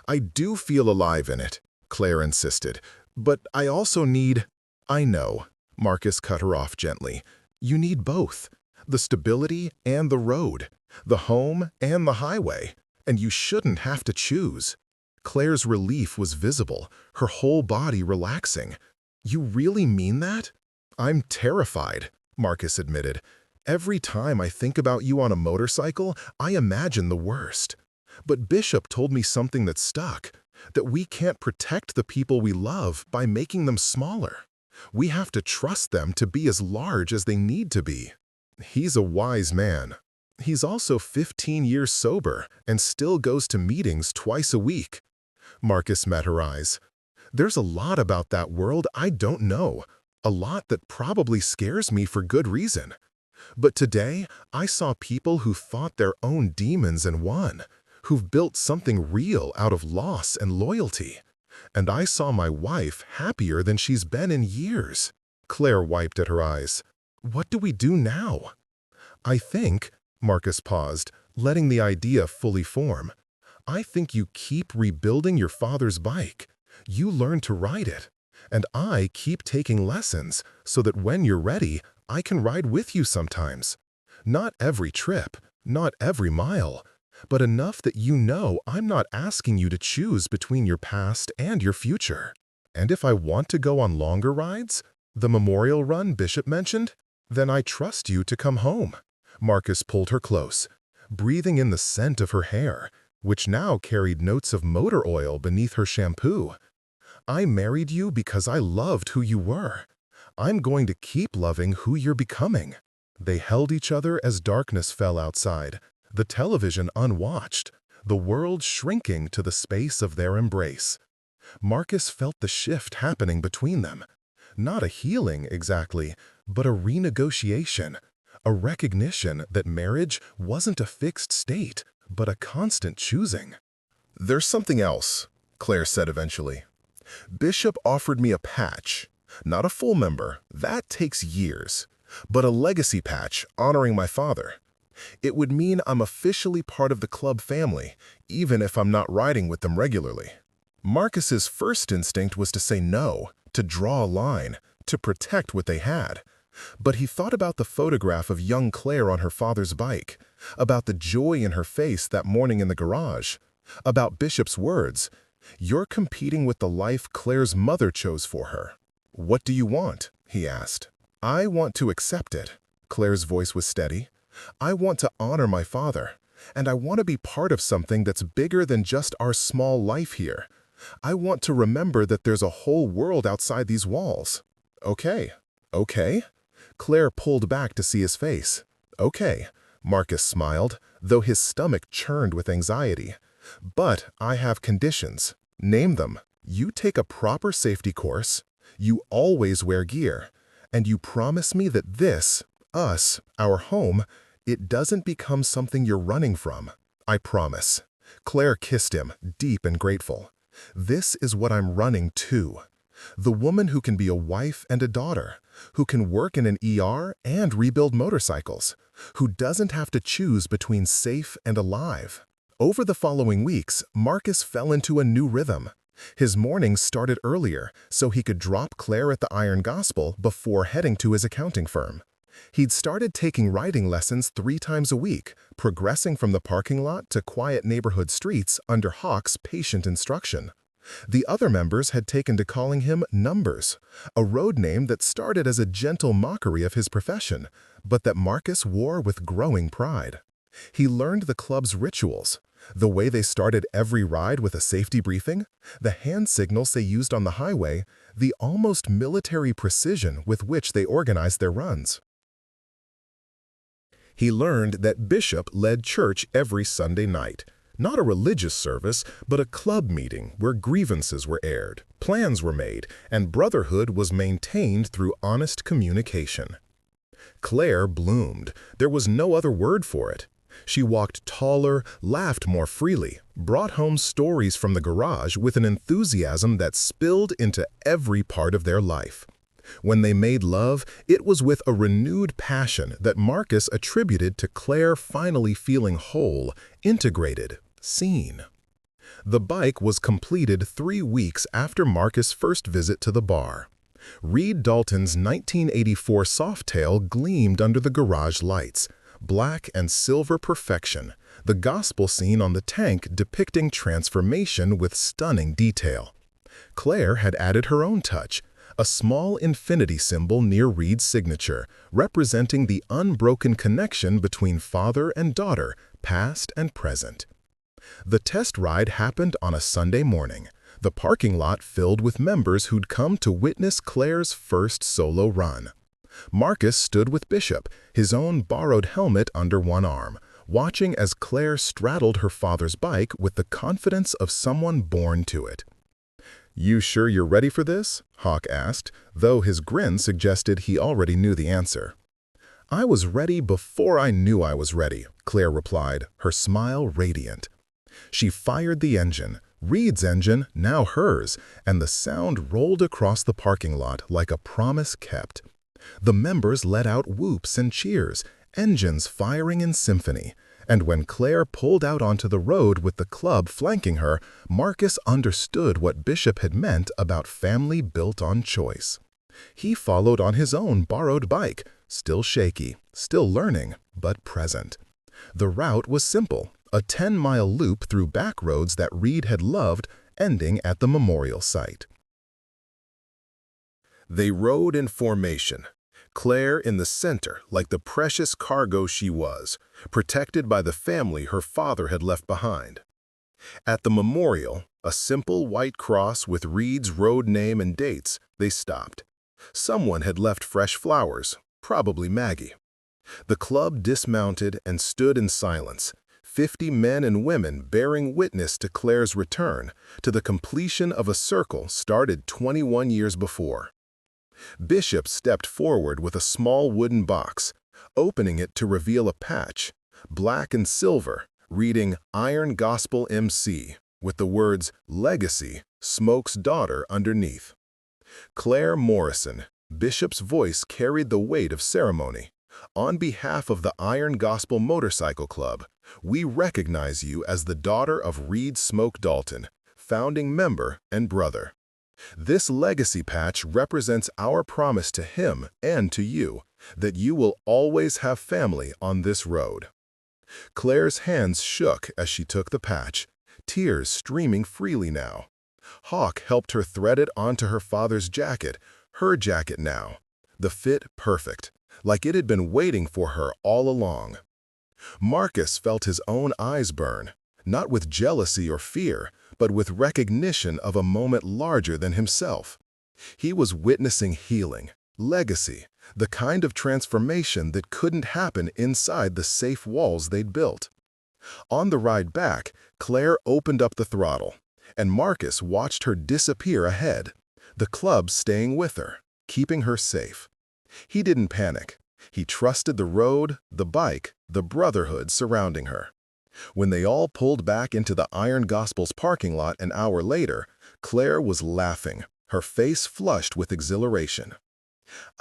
"I do feel alive in it," Claire insisted, "but I also need—" "I know," Marcus cut her off gently. "You need both. The stability and the road, the home and the highway, and you shouldn't have to choose." Claire's relief was visible, her whole body relaxing. "You really mean that?" "I'm terrified," Marcus admitted. "Every time I think about you on a motorcycle, I imagine the worst. But Bishop told me something that stuck, that we can't protect the people we love by making them smaller. We have to trust them to be as large as they need to be." He's a wise man. He's also 15 years sober and still goes to meetings twice a week. Marcus met her eyes. "There's a lot about that world I don't know, a lot that probably scares me for good reason. But today, I saw people who fought their own demons and won, who've built something real out of loss and loyalty. And I saw my wife happier than she's been in years." Claire wiped at her eyes. "What do we do now?" "I think," Marcus paused, letting the idea fully form, "I think you keep rebuilding your father's bike. You learn to ride it. And I keep taking lessons so that when you're ready, I can ride with you sometimes. Not every trip, not every mile, but enough that you know I'm not asking you to choose between your past and your future. And if I want to go on longer rides, the memorial run Bishop mentioned, then I trust you to come home." Marcus pulled her close, breathing in the scent of her hair, which now carried notes of motor oil beneath her shampoo. "I married you because I loved who you were. I'm going to keep loving who you're becoming." They held each other as darkness fell outside, the television unwatched, the world shrinking to the space of their embrace. Marcus felt the shift happening between them. Not a healing, exactly, but a renegotiation, a recognition that marriage wasn't a fixed state, but a constant choosing. "There's something else," Claire said eventually. "Bishop offered me a patch. Not a full member, that takes years, but a legacy patch honoring my father. It would mean I'm officially part of the club family, even if I'm not riding with them regularly." Marcus's first instinct was to say no, to draw a line, to protect what they had. But he thought about the photograph of young Claire on her father's bike, about the joy in her face that morning in the garage, about Bishop's words, "You're competing with the life Claire's mother chose for her." "What do you want?" he asked. "I want to accept it." Claire's voice was steady. "I want to honor my father, and I want to be part of something that's bigger than just our small life here. I want to remember that there's a whole world outside these walls." "Okay, okay?" Claire pulled back to see his face. "Okay," Marcus smiled, though his stomach churned with anxiety. "But I have conditions. Name them. You take a proper safety course, you always wear gear, and you promise me that this, us, our home, it doesn't become something you're running from." "I promise." Claire kissed him, deep and grateful. "This is what I'm running to. The woman who can be a wife and a daughter, who can work in an ER and rebuild motorcycles, who doesn't have to choose between safe and alive." Over the following weeks, Marcus fell into a new rhythm. His mornings started earlier, so he could drop Claire at the Iron Gospel before heading to his accounting firm. He'd started taking riding lessons 3 times a week, progressing from the parking lot to quiet neighborhood streets under Hawk's patient instruction. The other members had taken to calling him Numbers, a road name that started as a gentle mockery of his profession, but that Marcus wore with growing pride. He learned the club's rituals, the way they started every ride with a safety briefing, the hand signals they used on the highway, the almost military precision with which they organized their runs. He learned that Bishop led church every Sunday night, Not a religious service, but a club meeting where grievances were aired, plans were made, and brotherhood was maintained through honest communication. Claire bloomed. There was no other word for it. She walked taller, laughed more freely, brought home stories from the garage with an enthusiasm that spilled into every part of their life. When they made love, it was with a renewed passion that Marcus attributed to Claire finally feeling whole, integrated, seen. The bike was completed 3 weeks after Marcus' first visit to the bar. Reed Dalton's 1984 Softail gleamed under the garage lights, black and silver perfection, the gospel scene on the tank depicting transformation with stunning detail. Claire had added her own touch, a small infinity symbol near Reed's signature, representing the unbroken connection between father and daughter, past and present. The test ride happened on a Sunday morning, the parking lot filled with members who'd come to witness Claire's first solo run. Marcus stood with Bishop, his own borrowed helmet under one arm, watching as Claire straddled her father's bike with the confidence of someone born to it. "You sure you're ready for this?" Hawk asked, though his grin suggested he already knew the answer. "I was ready before I knew I was ready," Claire replied, her smile radiant. She fired the engine, Reed's engine, now hers, and the sound rolled across the parking lot like a promise kept. The members let out whoops and cheers, engines firing in symphony, and when Claire pulled out onto the road with the club flanking her, Marcus understood what Bishop had meant about family built on choice. He followed on his own borrowed bike, still shaky, still learning, but present. The route was simple, a 10-mile loop through back roads that Reed had loved, ending at the memorial site. They rode in formation, Claire in the center like the precious cargo she was, protected by the family her father had left behind. At the memorial, a simple white cross with Reed's road name and dates, they stopped. Someone had left fresh flowers, probably Maggie. The club dismounted and stood in silence, 50 men and women bearing witness to Claire's return, to the completion of a circle started 21 years before. Bishop stepped forward with a small wooden box, opening it to reveal a patch, black and silver, reading Iron Gospel MC, with the words Legacy, Smoke's Daughter underneath. Claire Morrison, Bishop's voice carried the weight of ceremony. On behalf of the Iron Gospel Motorcycle Club, we recognize you as the daughter of Reed Smoke Dalton, founding member and brother. This legacy patch represents our promise to him and to you, that you will always have family on this road. Claire's hands shook as she took the patch, tears streaming freely now. Hawk helped her thread it onto her father's jacket, her jacket now, the fit perfect, like it had been waiting for her all along. Marcus felt his own eyes burn, not with jealousy or fear, but with recognition of a moment larger than himself. He was witnessing healing, legacy, the kind of transformation that couldn't happen inside the safe walls they'd built. On the ride back, Claire opened up the throttle, and Marcus watched her disappear ahead, the club staying with her, keeping her safe. He didn't panic. He trusted the road, the bike, the brotherhood surrounding her. When they all pulled back into the Iron Gospel's parking lot an hour later, Claire was laughing, her face flushed with exhilaration.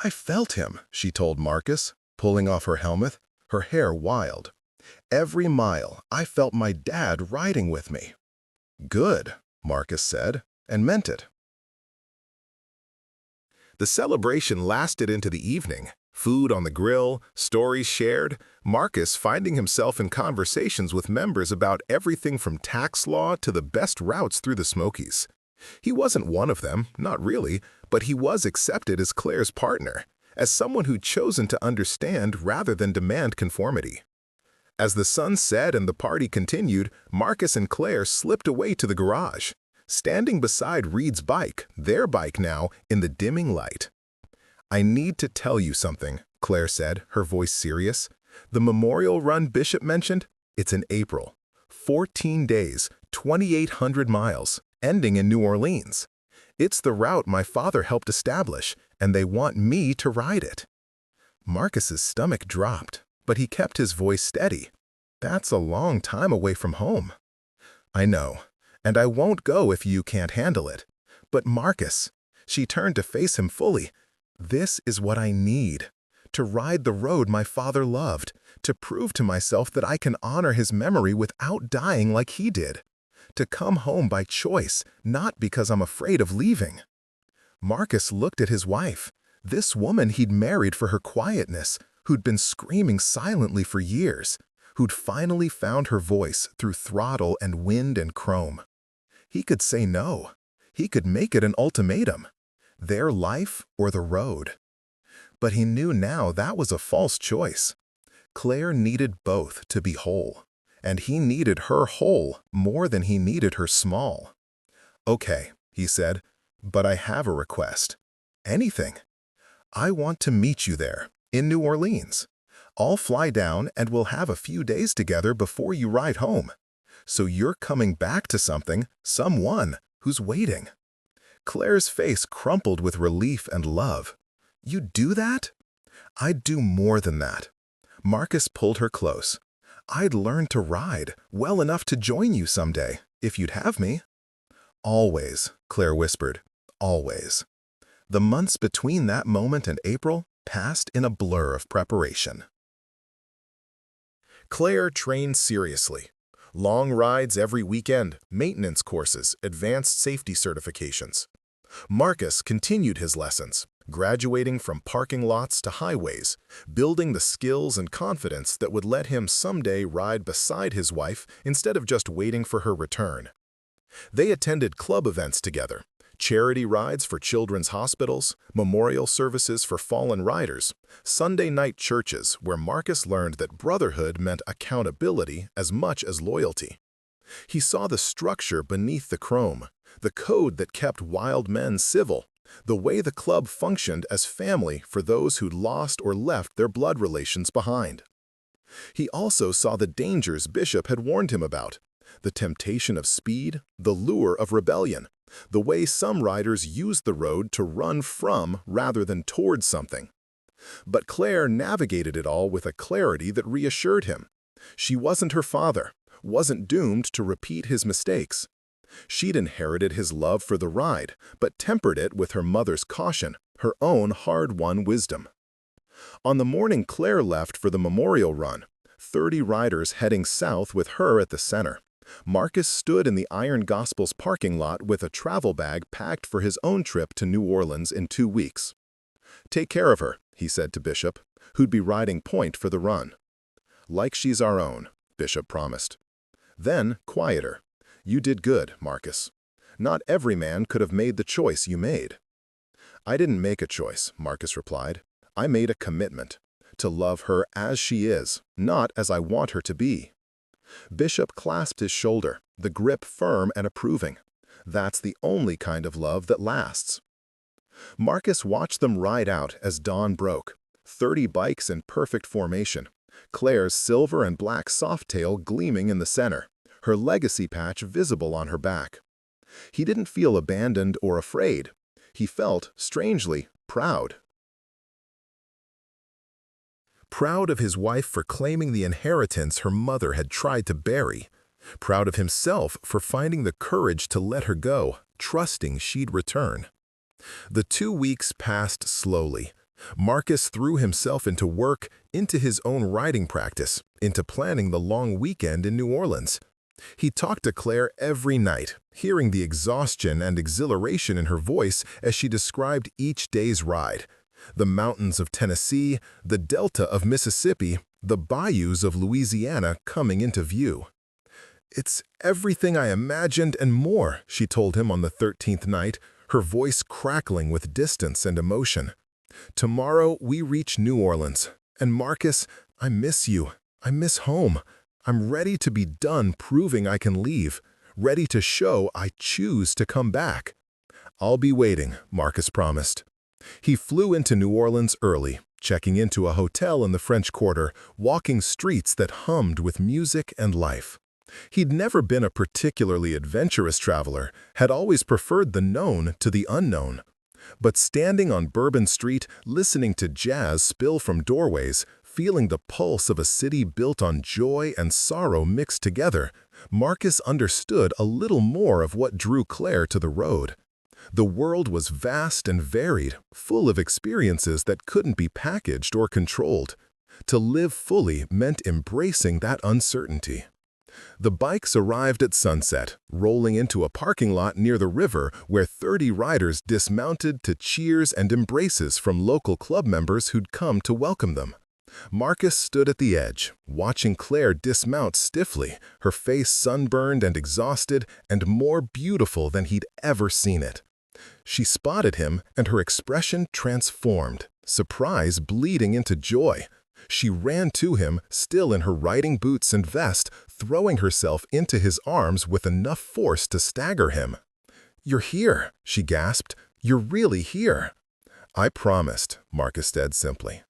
"I felt him," she told Marcus, pulling off her helmet, her hair wild. "Every mile, I felt my dad riding with me." "Good," Marcus said, and meant it. The celebration lasted into the evening. Food on the grill, stories shared, Marcus finding himself in conversations with members about everything from tax law to the best routes through the Smokies. He wasn't one of them, not really, but he was accepted as Claire's partner, as someone who'd chosen to understand rather than demand conformity. As the sun set and the party continued, Marcus and Claire slipped away to the garage, standing beside Reed's bike, their bike now, in the dimming light. "I need to tell you something," Claire said, her voice serious. "The memorial run Bishop mentioned, it's in April. 14 days, 2,800 miles, ending in New Orleans. It's the route my father helped establish, and they want me to ride it. Marcus's stomach dropped, but he kept his voice steady. That's a long time away from home. I know, and I won't go if you can't handle it. But Marcus, she turned to face him fully, this is what I need. To ride the road my father loved, to prove to myself that I can honor his memory without dying like he did. To come home by choice, not because I'm afraid of leaving. Marcus looked at his wife, this woman he'd married for her quietness, who'd been screaming silently for years, who'd finally found her voice through throttle and wind and chrome. He could say no. He could make it an ultimatum. Their life or the road. But he knew now that was a false choice. Claire needed both to be whole, and he needed her whole more than he needed her small. Okay, he said, but I have a request. Anything. I want to meet you there, in New Orleans. I'll fly down and we'll have a few days together before you ride home. So you're coming back to someone who's waiting. Claire's face crumpled with relief and love. You'd do that? I'd do more than that. Marcus pulled her close. I'd learn to ride well enough to join you someday, if you'd have me. Always, Claire whispered, always. The months between that moment and April passed in a blur of preparation. Claire trained seriously. Long rides every weekend, maintenance courses, advanced safety certifications. Marcus continued his lessons, graduating from parking lots to highways, building the skills and confidence that would let him someday ride beside his wife instead of just waiting for her return. They attended club events together, charity rides for children's hospitals, memorial services for fallen riders, Sunday night churches where Marcus learned that brotherhood meant accountability as much as loyalty. He saw the structure beneath the chrome, the code that kept wild men civil, the way the club functioned as family for those who'd lost or left their blood relations behind. He also saw the dangers Bishop had warned him about, the temptation of speed, the lure of rebellion, the way some riders used the road to run from rather than towards something. But Claire navigated it all with a clarity that reassured him. She wasn't her father, wasn't doomed to repeat his mistakes. She'd inherited his love for the ride, but tempered it with her mother's caution, her own hard-won wisdom. On the morning Claire left for the memorial run, 30 riders heading south with her at the center, Marcus stood in the Iron Gospels parking lot with a travel bag packed for his own trip to New Orleans in 2 weeks. Take care of her, he said to Bishop, who'd be riding point for the run. Like she's our own, Bishop promised. Then, quieter. You did good, Marcus. Not every man could have made the choice you made. I didn't make a choice, Marcus replied. I made a commitment to love her as she is, not as I want her to be. Bishop clasped his shoulder, the grip firm and approving. That's the only kind of love that lasts. Marcus watched them ride out as dawn broke, 30 bikes in perfect formation, Claire's silver and black softail gleaming in the center, her legacy patch visible on her back. He didn't feel abandoned or afraid. He felt, strangely, proud. Proud of his wife for claiming the inheritance her mother had tried to bury. Proud of himself for finding the courage to let her go, trusting she'd return. The 2 weeks passed slowly. Marcus threw himself into work, into his own riding practice, into planning the long weekend in New Orleans. He talked to Claire every night, hearing the exhaustion and exhilaration in her voice as she described each day's ride. The mountains of Tennessee, the delta of Mississippi, the bayous of Louisiana coming into view. It's everything I imagined and more, she told him on the 13th night, her voice crackling with distance and emotion. Tomorrow we reach New Orleans, and Marcus, I miss you. I miss home. I'm ready to be done proving I can leave, ready to show I choose to come back. I'll be waiting, Marcus promised. He flew into New Orleans early, checking into a hotel in the French Quarter, walking streets that hummed with music and life. He'd never been a particularly adventurous traveler, had always preferred the known to the unknown. But standing on Bourbon Street, listening to jazz spill from doorways, feeling the pulse of a city built on joy and sorrow mixed together, Marcus understood a little more of what drew Claire to the road. The world was vast and varied, full of experiences that couldn't be packaged or controlled. To live fully meant embracing that uncertainty. The bikes arrived at sunset, rolling into a parking lot near the river where 30 riders dismounted to cheers and embraces from local club members who'd come to welcome them. Marcus stood at the edge, watching Claire dismount stiffly, her face sunburned and exhausted and more beautiful than he'd ever seen it. She spotted him, and her expression transformed, surprise bleeding into joy. She ran to him, still in her riding boots and vest, throwing herself into his arms with enough force to stagger him. "You're here," she gasped. "You're really here." "I promised," Marcus said simply.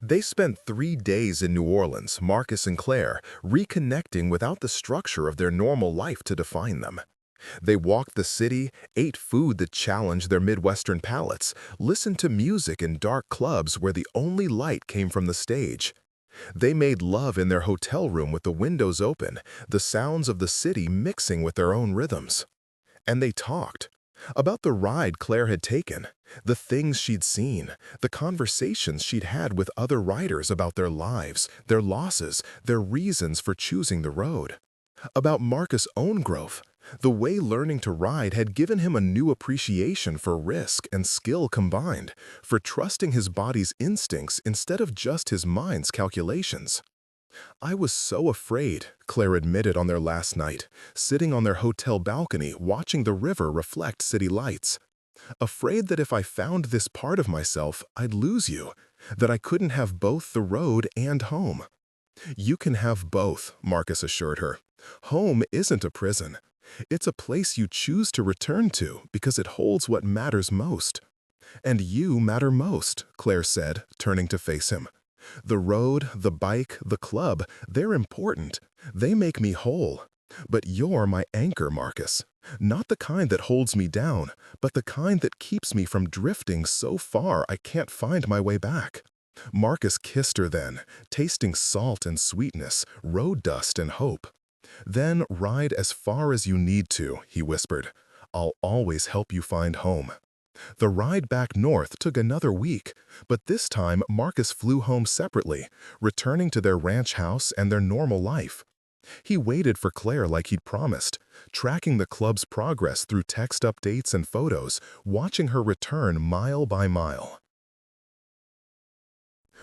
They spent 3 days in New Orleans, Marcus and Claire, reconnecting without the structure of their normal life to define them. They walked the city, ate food that challenged their Midwestern palates, listened to music in dark clubs where the only light came from the stage. They made love in their hotel room with the windows open, the sounds of the city mixing with their own rhythms. And they talked about the ride Claire had taken, the things she'd seen, the conversations she'd had with other riders about their lives, their losses, their reasons for choosing the road. About Marcus' own growth, the way learning to ride had given him a new appreciation for risk and skill combined, for trusting his body's instincts instead of just his mind's calculations. "I was so afraid," Claire admitted on their last night, sitting on their hotel balcony watching the river reflect city lights. "Afraid that if I found this part of myself, I'd lose you, that I couldn't have both the road and home." "You can have both," Marcus assured her. "Home isn't a prison. It's a place you choose to return to because it holds what matters most." "And you matter most," Claire said, turning to face him. "The road, the bike, the club, they're important. They make me whole. But you're my anchor, Marcus. Not the kind that holds me down, but the kind that keeps me from drifting so far I can't find my way back." Marcus kissed her then, tasting salt and sweetness, road dust and hope. "Then ride as far as you need to," he whispered. "I'll always help you find home." The ride back north took another week, but this time Marcus flew home separately, returning to their ranch house and their normal life. He waited for Claire like he'd promised, tracking the club's progress through text updates and photos, watching her return mile by mile.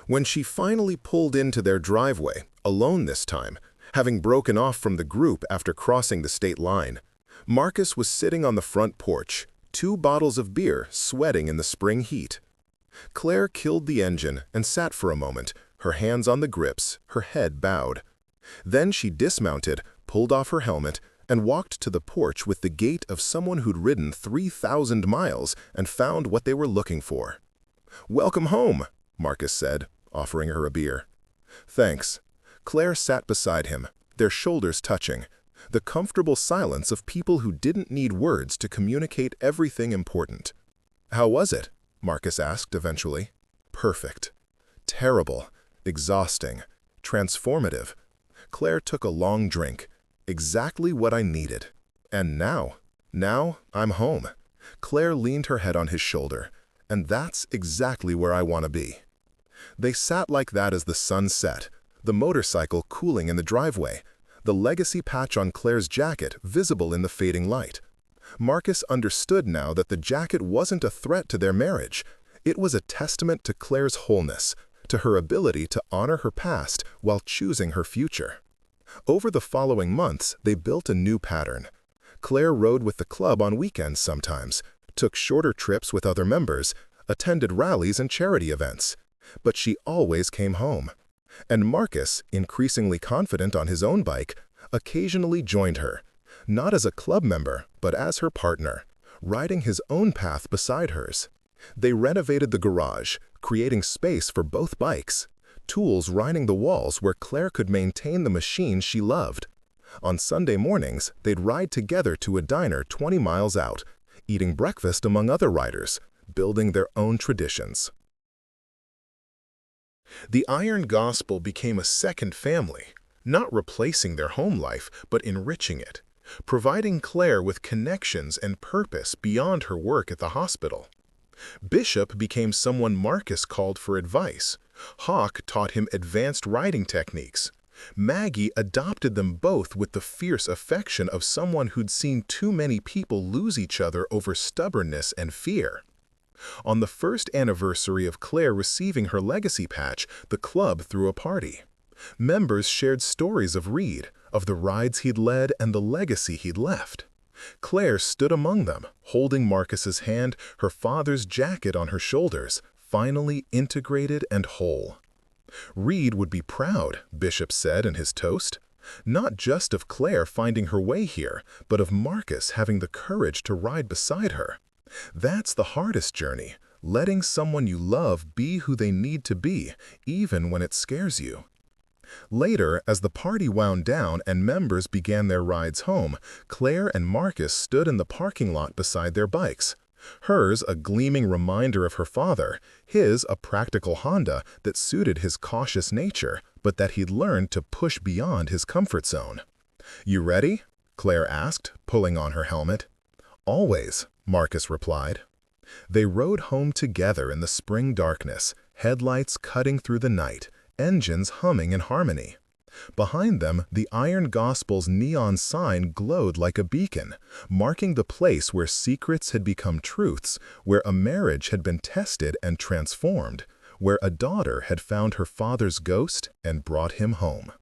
When she finally pulled into their driveway, alone this time, having broken off from the group after crossing the state line, Marcus was sitting on the front porch, 2 bottles of beer sweating in the spring heat. Claire killed the engine and sat for a moment, her hands on the grips, her head bowed. Then she dismounted, pulled off her helmet, and walked to the porch with the gait of someone who'd ridden 3,000 miles and found what they were looking for. "Welcome home," Marcus said, offering her a beer. "Thanks." Claire sat beside him, their shoulders touching, the comfortable silence of people who didn't need words to communicate everything important. "How was it?" Marcus asked eventually. "Perfect. Terrible. Exhausting. Transformative." Claire took a long drink. "Exactly what I needed. And now I'm home." Claire leaned her head on his shoulder. "And that's exactly where I want to be." They sat like that as the sun set, the motorcycle cooling in the driveway, the legacy patch on Claire's jacket visible in the fading light. Marcus understood now that the jacket wasn't a threat to their marriage. It was a testament to Claire's wholeness, to her ability to honor her past while choosing her future. Over the following months, they built a new pattern. Claire rode with the club on weekends sometimes, took shorter trips with other members, attended rallies and charity events. But she always came home. And Marcus, increasingly confident on his own bike, occasionally joined her, not as a club member, but as her partner, riding his own path beside hers. They renovated the garage, creating space for both bikes, tools lining the walls where Claire could maintain the machine she loved. On Sunday mornings, they'd ride together to a diner 20 miles out, eating breakfast among other riders, building their own traditions. The Iron Gospel became a second family, not replacing their home life, but enriching it, providing Claire with connections and purpose beyond her work at the hospital. Bishop became someone Marcus called for advice. Hawk taught him advanced riding techniques. Maggie adopted them both with the fierce affection of someone who'd seen too many people lose each other over stubbornness and fear. On the first anniversary of Claire receiving her legacy patch, the club threw a party. Members shared stories of Reed, of the rides he'd led and the legacy he'd left. Claire stood among them, holding Marcus's hand, her father's jacket on her shoulders, finally integrated and whole. Reed would be proud, Bishop said in his toast, not just of Claire finding her way here, but of Marcus having the courage to ride beside her. That's the hardest journey, letting someone you love be who they need to be, even when it scares you. Later, as the party wound down and members began their rides home, Claire and Marcus stood in the parking lot beside their bikes. Hers a gleaming reminder of her father, his a practical Honda that suited his cautious nature, but that he'd learned to push beyond his comfort zone. "You ready?" Claire asked, pulling on her helmet. "Always," Marcus replied. They rode home together in the spring darkness, headlights cutting through the night, engines humming in harmony. Behind them, the Iron Gospel's neon sign glowed like a beacon, marking the place where secrets had become truths, where a marriage had been tested and transformed, where a daughter had found her father's ghost and brought him home.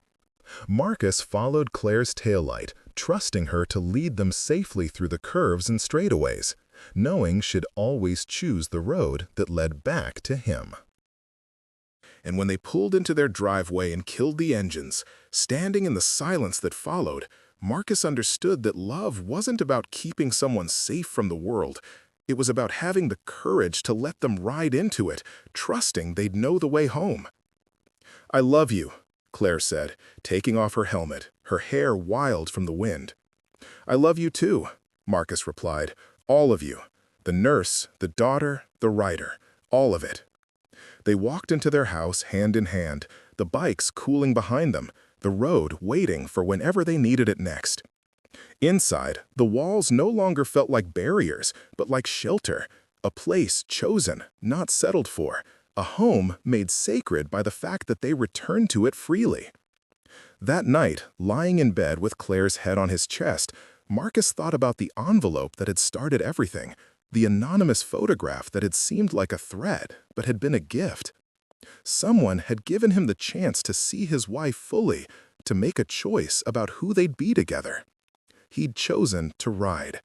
Marcus followed Claire's taillight, trusting her to lead them safely through the curves and straightaways, knowing she'd always choose the road that led back to him. And when they pulled into their driveway and killed the engines, standing in the silence that followed, Marcus understood that love wasn't about keeping someone safe from the world. It was about having the courage to let them ride into it, trusting they'd know the way home. "I love you," Claire said, taking off her helmet, her hair wild from the wind. "I love you too," Marcus replied. "All of you. The nurse, the daughter, the rider, all of it." They walked into their house hand in hand, the bikes cooling behind them, the road waiting for whenever they needed it next. Inside, the walls no longer felt like barriers, but like shelter, a place chosen, not settled for, a home made sacred by the fact that they returned to it freely. That night, lying in bed with Claire's head on his chest, Marcus thought about the envelope that had started everything, the anonymous photograph that had seemed like a threat, but had been a gift. Someone had given him the chance to see his wife fully, to make a choice about who they'd be together. He'd chosen to ride.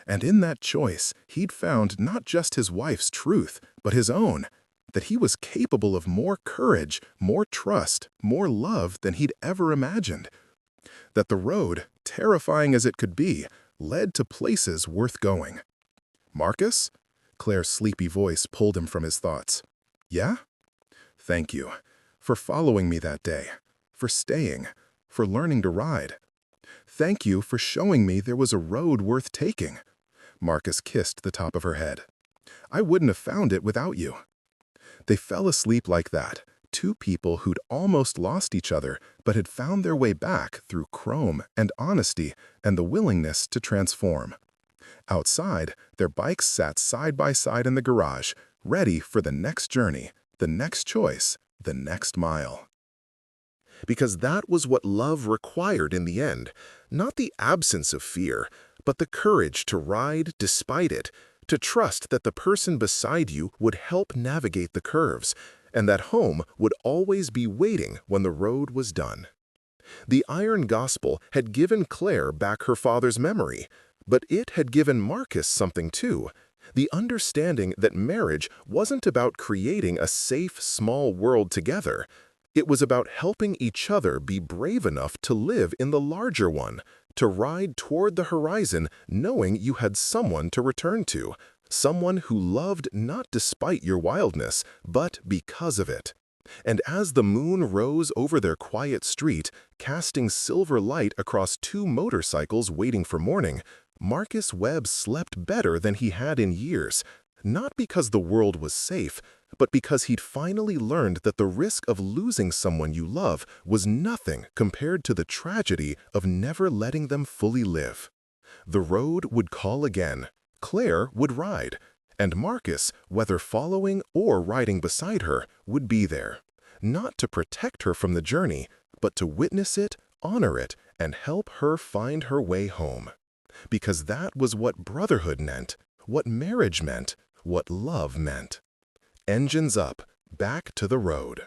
And in that choice, he'd found not just his wife's truth, but his own, that he was capable of more courage, more trust, more love than he'd ever imagined. That the road, terrifying as it could be, led to places worth going. "Marcus?" Claire's sleepy voice pulled him from his thoughts. "Yeah?" "Thank you. For following me that day. For staying. For learning to ride. Thank you for showing me there was a road worth taking." Marcus kissed the top of her head. "I wouldn't have found it without you." They fell asleep like that, two people who'd almost lost each other, but had found their way back through chrome and honesty and the willingness to transform. Outside, their bikes sat side by side in the garage, ready for the next journey, the next choice, the next mile. Because that was what love required in the end, not the absence of fear, but the courage to ride despite it, to trust that the person beside you would help navigate the curves, and that home would always be waiting when the road was done. The Iron Gospel had given Claire back her father's memory, but it had given Marcus something too, the understanding that marriage wasn't about creating a safe, small world together. It was about helping each other be brave enough to live in the larger one, to ride toward the horizon knowing you had someone to return to, someone who loved not despite your wildness, but because of it. And as the moon rose over their quiet street, casting silver light across two motorcycles waiting for morning, Marcus Webb slept better than he had in years, not because the world was safe, but because he'd finally learned that the risk of losing someone you love was nothing compared to the tragedy of never letting them fully live. The road would call again, Claire would ride, and Marcus, whether following or riding beside her, would be there, not to protect her from the journey, but to witness it, honor it, and help her find her way home. Because that was what brotherhood meant, what marriage meant, what love meant. Engines up, back to the road.